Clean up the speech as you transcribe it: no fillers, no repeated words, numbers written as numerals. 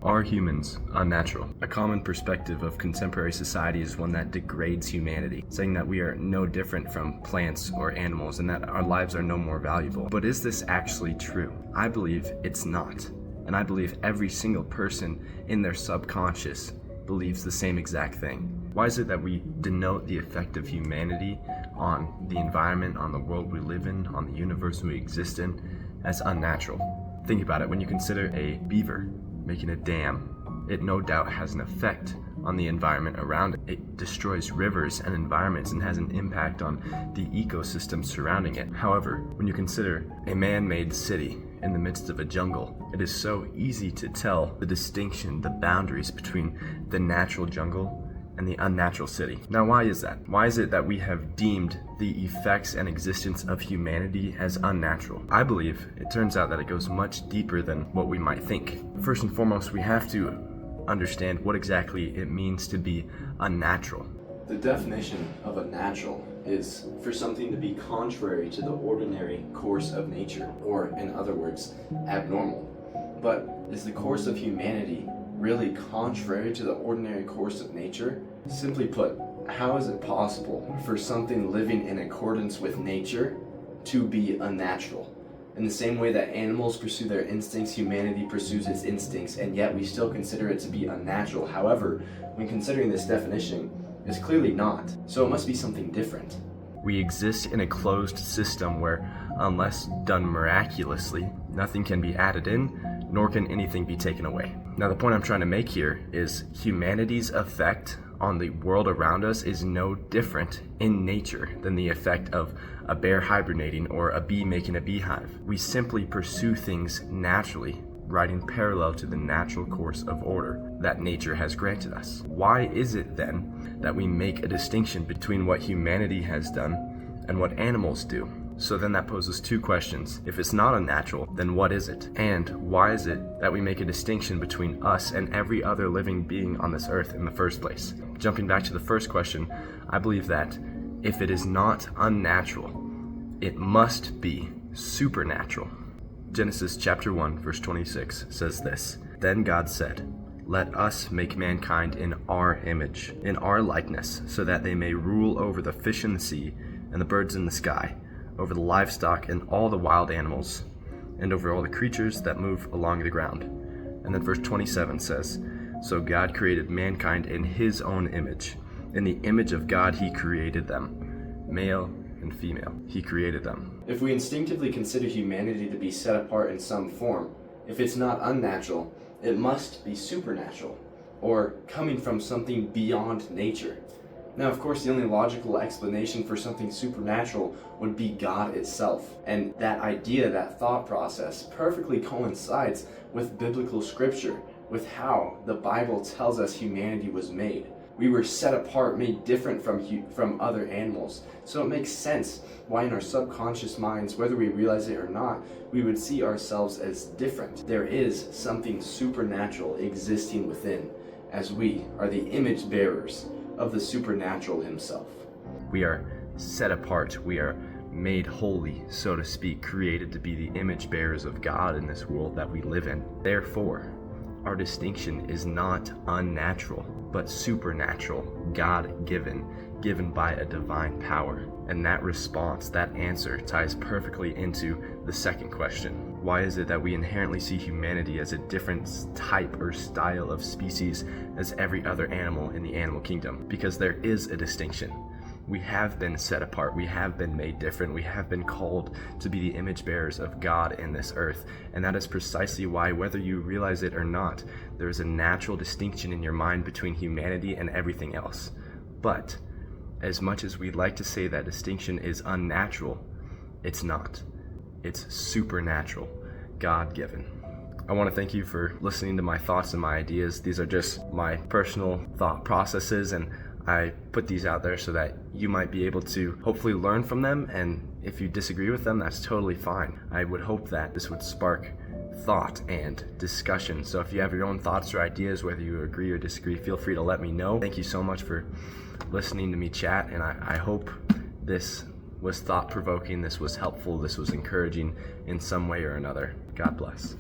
Are humans unnatural? A common perspective of contemporary society is one that degrades humanity, saying that we are no different from plants or animals and that our lives are no more valuable. But is this actually true? I believe it's not. And I believe every single person in their subconscious believes the same exact thing. Why is it that we denote the effect of humanity on the environment, on the world we live in, on the universe we exist in, as unnatural? Think about it. When you consider a beaver making a dam, it no doubt has an effect on the environment around it. It destroys rivers and environments and has an impact on the ecosystem surrounding it. However, when you consider a man-made city in the midst of a jungle, it is so easy to tell the distinction, the boundaries between the natural jungle and the unnatural city. Now, why is that? Why is it that we have deemed the effects and existence of humanity as unnatural? I believe it turns out that it goes much deeper than what we might think. First and foremost, we have to understand what exactly it means to be unnatural. The definition of unnatural is for something to be contrary to the ordinary course of nature, or in other words, abnormal. But is the course of humanity really contrary to the ordinary course of nature? Simply put, how is it possible for something living in accordance with nature to be unnatural? In the same way that animals pursue their instincts, humanity pursues its instincts, and yet we still consider it to be unnatural. However, when considering this definition, it's clearly not. So it must be something different. We exist in a closed system where, unless done miraculously, nothing can be added in, nor can anything be taken away. Now, the point I'm trying to make here is humanity's effect on the world around us is no different in nature than the effect of a bear hibernating or a bee making a beehive. We simply pursue things naturally, riding parallel to the natural course of order that nature has granted us. Why is it then that we make a distinction between what humanity has done and what animals do? So then that poses two questions. If it's not unnatural, then what is it? And why is it that we make a distinction between us and every other living being on this earth in the first place? Jumping back to the first question, I believe that if it is not unnatural, it must be supernatural. Genesis chapter 1 verse 26 says this: "Then God said, let us make mankind in our image, in our likeness, so that they may rule over the fish in the sea and the birds in the sky, over the livestock and all the wild animals, and over all the creatures that move along the ground." And then verse 27 says, "So God created mankind in his own image. In the image of God he created them. Male and female, he created them." If we instinctively consider humanity to be set apart in some form, if it's not unnatural, it must be supernatural, or coming from something beyond nature. Now, of course, the only logical explanation for something supernatural would be God itself. And that idea, that thought process, perfectly coincides with biblical scripture, with how the Bible tells us humanity was made. We were set apart, made different from other animals. So it makes sense why in our subconscious minds, whether we realize it or not, we would see ourselves as different. There is something supernatural existing within, as we are the image bearers of the supernatural himself. We are set apart. We are made holy, so to speak, created to be the image bearers of God in this world that we live in. Therefore, our distinction is not unnatural, but supernatural, God-given, given by a divine power. And that response, that answer, ties perfectly into the second question. Why is it that we inherently see humanity as a different type or style of species as every other animal in the animal kingdom? Because there is a distinction. We have been set apart, we have been made different, we have been called to be the image bearers of God in this earth. And that is precisely why, whether you realize it or not, there is a natural distinction in your mind between humanity and everything else. But as much as we'd like to say that distinction is unnatural, it's not. It's supernatural, God-given. I want to thank you for listening to my thoughts and my ideas. These are just my personal thought processes, and I put these out there so that you might be able to hopefully learn from them, and if you disagree with them, that's totally fine. I would hope that this would spark thought and discussion. So if you have your own thoughts or ideas, whether you agree or disagree, feel free to let me know. Thank you so much for listening to me chat, and I hope this was thought-provoking, this was helpful, this was encouraging in some way or another. God bless.